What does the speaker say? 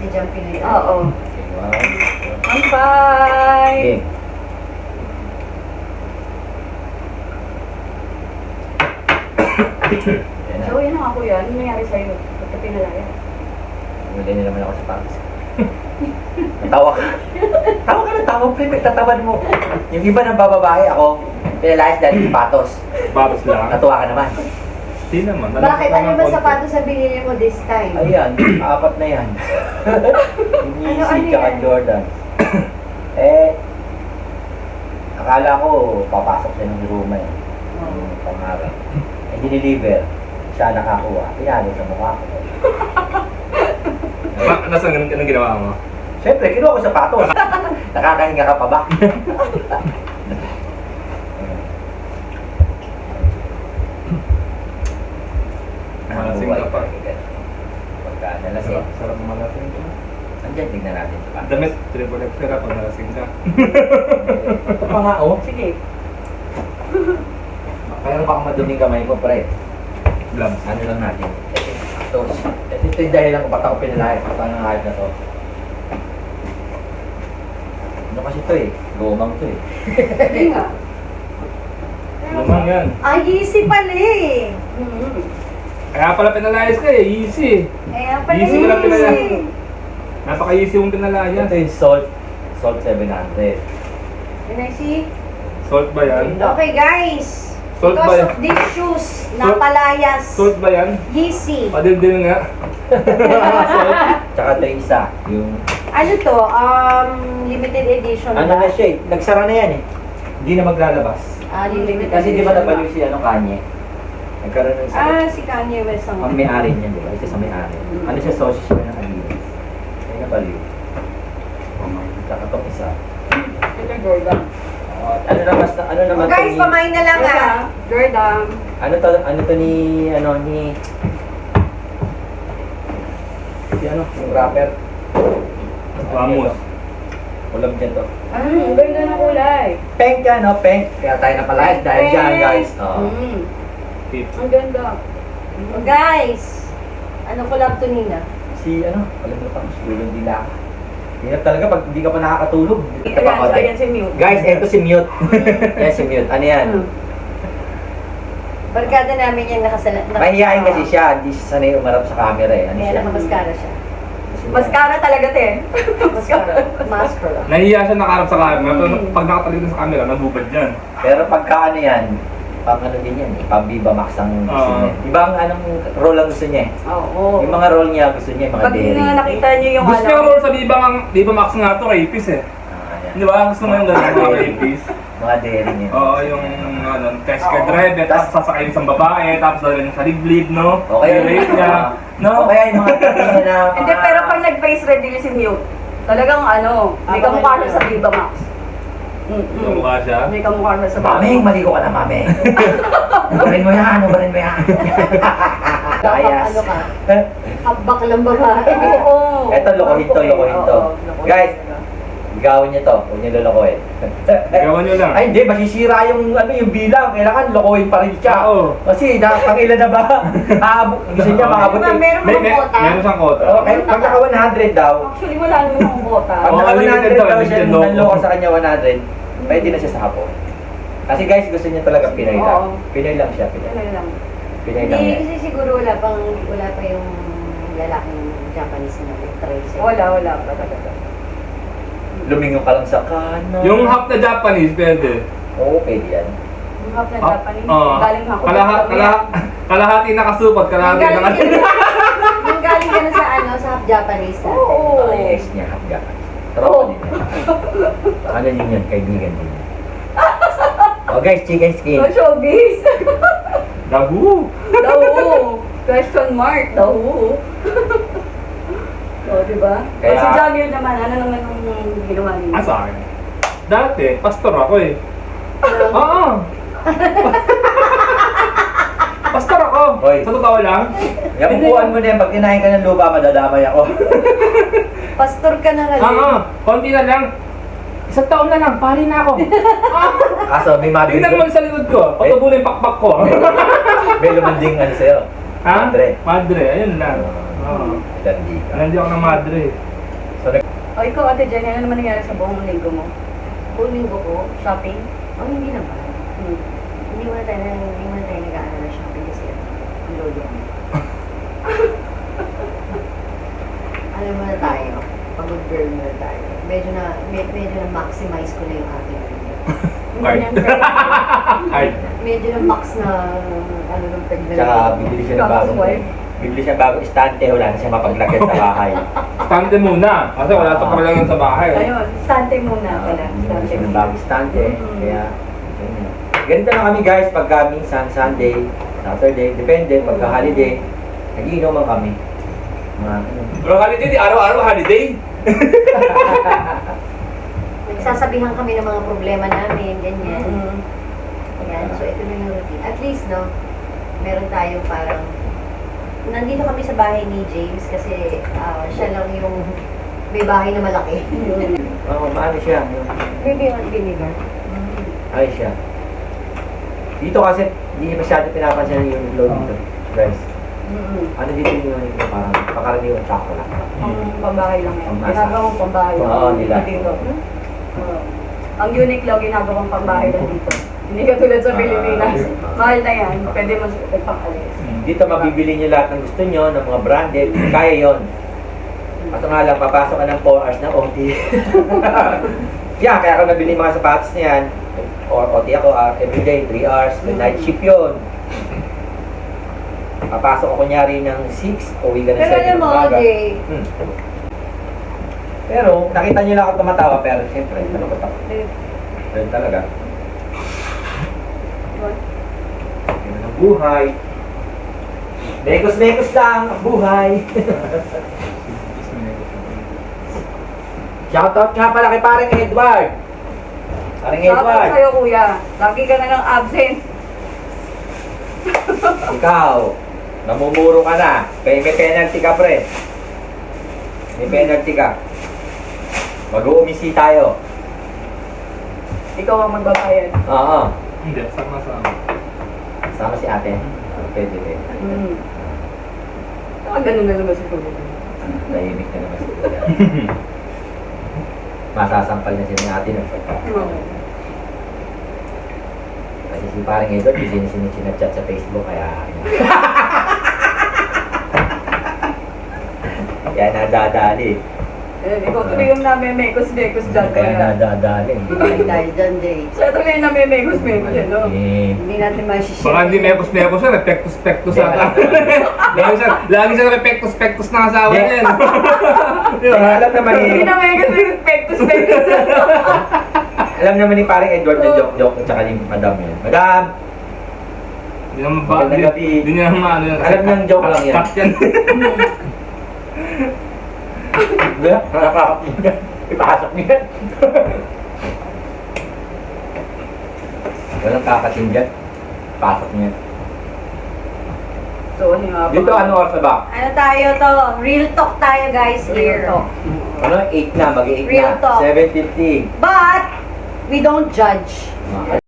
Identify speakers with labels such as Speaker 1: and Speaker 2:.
Speaker 1: Si Jam Pinoy.
Speaker 2: Oo.
Speaker 3: Okay, 1.
Speaker 2: Bye!
Speaker 3: Game. Yan na.
Speaker 2: So, yun na nga kuya. Ano nangyari sa'yo? Ba't ka pinalaya?
Speaker 3: Bumili na naman ako sa Paris. Natawa ka. Tawa ka na, tawa pre, tatawan mo. Yung iba ng bababae ako, pinalayas dahil yung patos.
Speaker 4: Baros lang.
Speaker 3: Natuwa ka naman.
Speaker 4: Di naman.
Speaker 1: Bakit? Ano ba sapatos sa binili mo this time?
Speaker 3: Ayan, 4 na yan. Yung
Speaker 1: Ano
Speaker 3: Yeezy tsaka
Speaker 1: yan?
Speaker 3: Jordan. Akala ko papasok siya ng Roma eh. Yung pangarap. Diniliver. Siya nakakuha. Pinalo sa mukha ko.
Speaker 4: Nasaan ganun ginawa mo?
Speaker 3: Siyempre, kinuha ko sapatos. Nakakahinga ka pa ba?
Speaker 4: Malasing ka pa.
Speaker 3: Pagka nalasing.
Speaker 4: Sarap ng malasing ka.
Speaker 3: Andyan, tignan natin sapatos.
Speaker 4: Damit, triple X ka pag nalasing ka.
Speaker 3: Ito pa nga, oh.
Speaker 2: Sige.
Speaker 3: Kaya baka maduming kamay ko, pre.
Speaker 4: Gloves.
Speaker 3: Ano lang natin. Ito yung dahilan kung ba't ako pinalayas. Ito ang kahit na to. Ano kasi ito eh? Lumang to eh.
Speaker 2: Hindi nga.
Speaker 4: Lumang yan.
Speaker 1: Ah, easy pala eh.
Speaker 4: Kaya pala pinalayas ka eh. Easy.
Speaker 1: Kaya pala
Speaker 4: Easy mo lang pinala-
Speaker 1: easy.
Speaker 4: Napaka-easy mong pinalayas.
Speaker 3: Ito yung salt. Salt 700.
Speaker 1: Can I see?
Speaker 4: Salt ba yan?
Speaker 1: Okay guys.
Speaker 4: Salt ba
Speaker 1: Because
Speaker 4: yan?
Speaker 1: of these shoes, napalayas.
Speaker 4: Salt ba yan?
Speaker 1: Yeezy.
Speaker 4: Padildil nga. Salt.
Speaker 3: Tsaka ito yung isa. Yung...
Speaker 1: Ano to? Limited edition
Speaker 3: Ano
Speaker 1: ba?
Speaker 3: na siya eh? Nagsara na yan eh. Hindi na maglalabas.
Speaker 1: Limited
Speaker 3: Kasi di ba
Speaker 1: edition
Speaker 3: nabaliw si Kanye? Nagkaroon ng isa.
Speaker 1: si Kanye West ang...
Speaker 3: Ang may-ari niya, di ba? Isa sa may-ari. Ano siya, sausage siya ng Adidas. Kaya nabaliw. Tsaka itong isa.
Speaker 2: Ito Jordan.
Speaker 3: Ano naman to
Speaker 1: Guys,
Speaker 3: ni...
Speaker 1: pamain na lang ah.
Speaker 2: Jordan.
Speaker 3: Ano to ni... Si yung rapper.
Speaker 4: Vamos.
Speaker 3: Ulam dyan to.
Speaker 2: Ang ganda ng kulay.
Speaker 3: Pink yan, no? Pink. Kaya tayo napalayas dahil dyan, guys. Oo.
Speaker 4: Tip.
Speaker 2: Ang ganda.
Speaker 1: Guys, ano collab to Nina?
Speaker 3: Si alam mo pa, siguro hindi lang. Hirap talaga pag hindi ka pa nakakatulog.
Speaker 2: Ayan si Mute.
Speaker 3: Guys, eto si Mute. Yan si Mute. Ano yan?
Speaker 1: Barkada namin yan nakasala.
Speaker 3: Mahihayin kasi siya. Hindi siya sanay umarap sa camera eh. Ano
Speaker 1: Kaya
Speaker 3: siya?
Speaker 1: nakamascara siya.
Speaker 2: Mascara talaga, te.
Speaker 1: Mascara. Mascara.
Speaker 4: Nahiya siya nakarap sa camera. Pero pag nakatalig sa camera, nabubad yan.
Speaker 3: Pero pagka ano yan, pang ano din yan eh. Pang Viva Max ang gusto niya. Iba ang anong role ang gusto niya eh.
Speaker 2: Oo.
Speaker 3: Yung mga role niya gusto niya, mga
Speaker 2: Pag
Speaker 3: daring.
Speaker 2: nakita niyo yung
Speaker 4: Gusto niya roll sa Viva Max nga to, rapist eh.
Speaker 3: Yan.
Speaker 4: Di ba? Gusto mo yung gano'n mga rapist?
Speaker 3: Mga daring yan.
Speaker 4: Oo, yung test ka driver, tapos sasakay isang babae, tapos dalhin sa liblib, no?
Speaker 3: O kaya
Speaker 4: rape niya.
Speaker 3: O kaya yung mga tatingin na...
Speaker 2: Hindi, pero pag nag-face reveal si Mute, talagang may kamukha siya sa Viva Max.
Speaker 4: Kamukha siya?
Speaker 2: May kamukha siya sa Viva
Speaker 3: Mameng, maligo ka na, Mameng. Ubarin mo yan, ubarin mo yan. Bias.
Speaker 1: Ano ka? Habak lang babae.
Speaker 2: Oo.
Speaker 3: Eto, lokohin to, lokohin to. Guys, gawin niyo to, huwag niyo lolokohin.
Speaker 4: Gawan nyo lang.
Speaker 3: Ay, hindi, masisira yung bilang. Kailangan lokohin pa rin siya.
Speaker 4: Oo.
Speaker 3: Kasi, pangilan na ba? Gusto niya makabot yung...
Speaker 1: Meron mo kota?
Speaker 4: Meron siyang kota.
Speaker 3: Okay, pag naka 100 daw,
Speaker 2: Actually, wala naman akong bota.
Speaker 3: pag naka
Speaker 4: unlimited
Speaker 3: 100
Speaker 4: daw,
Speaker 3: daw siya,
Speaker 4: unlimited loko.
Speaker 3: nanloko sa kanya 100, pwede na siya sa hapon. Kasi guys, gusto niya talaga Pinoy lang.
Speaker 2: Oo.
Speaker 3: Pinoy lang siya, Pinoy.
Speaker 2: Ano lang.
Speaker 3: Pinoy lang
Speaker 1: Hindi,
Speaker 3: yan.
Speaker 1: kasi siguro wala pa yung lalaking Japanese na try sa'yo.
Speaker 2: Wala pa talaga.
Speaker 3: Lumingon ka lang sa kanan.
Speaker 4: Yung half na Japanese, pwede.
Speaker 3: Oo, pwede yan.
Speaker 2: Yung half na
Speaker 4: Ah,
Speaker 2: Japanese,
Speaker 4: oo.
Speaker 2: galing ako.
Speaker 4: Kalahati nakasupot, kalahati
Speaker 1: Yung galing
Speaker 4: nakasupot.
Speaker 1: yung galing ka na sa sa half Japanese natin.
Speaker 2: Oo.
Speaker 3: Yes niya, hapga. Tropa din yan. Ano din yan, kaibigan din yan. Oh guys, chicken skin.
Speaker 2: No showbiz.
Speaker 4: Dagu!
Speaker 2: Daw. Question mark. Daw. O, diba?
Speaker 3: Kaya-
Speaker 2: Si Jamil naman, ano naman yung ginawa niya?
Speaker 4: Ah, sa akin. Dati, pastor ako eh. Oo! Pastor ako!
Speaker 3: Hoy.
Speaker 4: Sa totoo lang.
Speaker 3: Yung upuan mo na yan, pag kinain ka ng lupa, madadamay ako.
Speaker 1: Pastor ka na rin.
Speaker 4: Oo! Konti na lang. Isang taon na lang, pari na ako.
Speaker 3: Kaso, may mabili
Speaker 4: Tingnan mo sa likod ko, patubo na yung pakpak ko.
Speaker 3: May lumanding ano sa'yo.
Speaker 4: Ha?
Speaker 3: Madre.
Speaker 4: Madre, ayun lang. Oo.
Speaker 3: Hindi ka.
Speaker 4: Nandiyan ako ng madre.
Speaker 3: So,
Speaker 2: O ikaw, Ate Jenny, ano naman nangyari sa buong linggo mo?
Speaker 1: Buong linggo ko,
Speaker 2: Shopping?
Speaker 1: oh hindi naman.
Speaker 2: Hmm.
Speaker 1: Hindi muna tayo nag-aano na shopping kasi ang lolo mo. Ano muna tayo? Pagod girl muna tayo. Medyo na maximize ko na yung aking ano.
Speaker 4: Card. Card.
Speaker 1: Medyo na max na ano ng pregnant.
Speaker 3: tsaka bibili siya ng bagong bibili siya ng bagong estante, wala na siya mapaglagyan sa bahay.
Speaker 4: Stante muna. Kasi wala ito pala yan sa bahay.
Speaker 2: Ayun, stante muna pala.
Speaker 3: Bibili
Speaker 2: Stante
Speaker 3: siya ng
Speaker 2: muna.
Speaker 3: bagong estante,
Speaker 2: Mhm.
Speaker 3: kaya ganyan. Ganito lang kami guys, pagka minsan Sunday, Saturday, depende, pagka holiday, nagiinuman kami. Mga ano.
Speaker 4: Pero holiday, di araw-araw holiday.
Speaker 1: Nagsasabihan kami ng mga problema namin, ganyan.
Speaker 2: Mm.
Speaker 1: Ayan, so ito na yung routine. At least, no, meron tayong parang, nandito kami sa bahay ni James kasi siya lang yung may bahay na malaki.
Speaker 3: Oo, maano siya,
Speaker 1: Maybe on vinegar.
Speaker 3: ay siya. Dito kasi, hindi niya masyado pinapansin yung load dito, guys. Ano dito yung parang pakaraniwan tsako lang.
Speaker 2: Ang pambahay lang yan.
Speaker 3: Pamasa.
Speaker 2: Ginagawang pambahay lang.
Speaker 3: Oo, nila.
Speaker 2: Dito. Oo. Ang unique lang ginagawang pambahay lang dito. Hindi katulad sa Pilipinas. Mahal na yan. Pwede mo pang-alis.
Speaker 3: Dito mabibili niyo lahat ng gusto niyo, ng mga branded, kaya yon. At nga lang, papasok ka ng 4 hours na OT. Yeah, kaya ako nabili mga sapatos na yan, or OT ako everyday, 3 hours, may night shift yun. Papasok ako kunyari ng 6, uwi ka ng 7
Speaker 1: Pero alam
Speaker 3: ng
Speaker 1: mo,
Speaker 3: umaga.
Speaker 1: Jay,
Speaker 3: Pero, nakita niyo lang ako tumatawa, pero siyempre, ano ko tako? Ganun talaga. Ganun ang buhay. Mekos-mekos lang ang buhay. Shoutout nga pala kay parang Edward. Parang
Speaker 2: Shoutout
Speaker 3: Edward,
Speaker 2: sa'yo, kuya. Lagi ka na ng absent.
Speaker 3: ikaw, namumuro ka na. Kaya may penalty ka, pre. May penalty ka. Mag-uumisi tayo.
Speaker 2: Ikaw ang magbabayad.
Speaker 3: Oo.
Speaker 4: Hindi, sama-sama.
Speaker 3: Sama si ate. Pwede rin.
Speaker 2: Ganun na naman sa tulog.
Speaker 3: Tahimik na naman si kuya. Masasampal na siya ni ate ng Kasi si parang Edward, sinachat sa Facebook, kaya kaya nadadali.
Speaker 2: Ikaw tuloy yung namemekos-mekos dyan.
Speaker 3: Kaya nadadali.
Speaker 1: hindi tayo dyan, Jay.
Speaker 2: Siya tuloy yung namemekos-mekos yan, no?
Speaker 3: Eh,
Speaker 1: Hindi natin masishare.
Speaker 4: Baka hindi mekos-mekos siya, repektos-pektos
Speaker 3: Hindi.
Speaker 4: ata. Lagi siya repektos-pektos ng asawa
Speaker 3: Hindi.
Speaker 4: niya. Di
Speaker 3: kaya
Speaker 4: ba?
Speaker 3: alam naman
Speaker 2: Hindi
Speaker 3: ni
Speaker 2: namemekos-mekos.
Speaker 3: alam naman ni parang Edward na joke-joke at saka ni Madam yun. Madam!
Speaker 4: Hindi naman ba?
Speaker 3: Magandang gabi.
Speaker 4: Hindi niya naman ano yan.
Speaker 3: Alam niyang joke lang yan.
Speaker 4: Cut yan.
Speaker 3: Hindi, nakakakap niya. Ipasok niya. Walang kakasin dyan. Pasok niya.
Speaker 2: So, ano yung mga
Speaker 3: Dito ano oras na ba?
Speaker 1: Ano tayo to? Real talk tayo, guys, here.
Speaker 2: Real talk.
Speaker 3: Ano? 8 na, mag-8
Speaker 1: Real
Speaker 3: na.
Speaker 1: talk.
Speaker 3: 7:50.
Speaker 1: But, we don't judge.
Speaker 3: Ano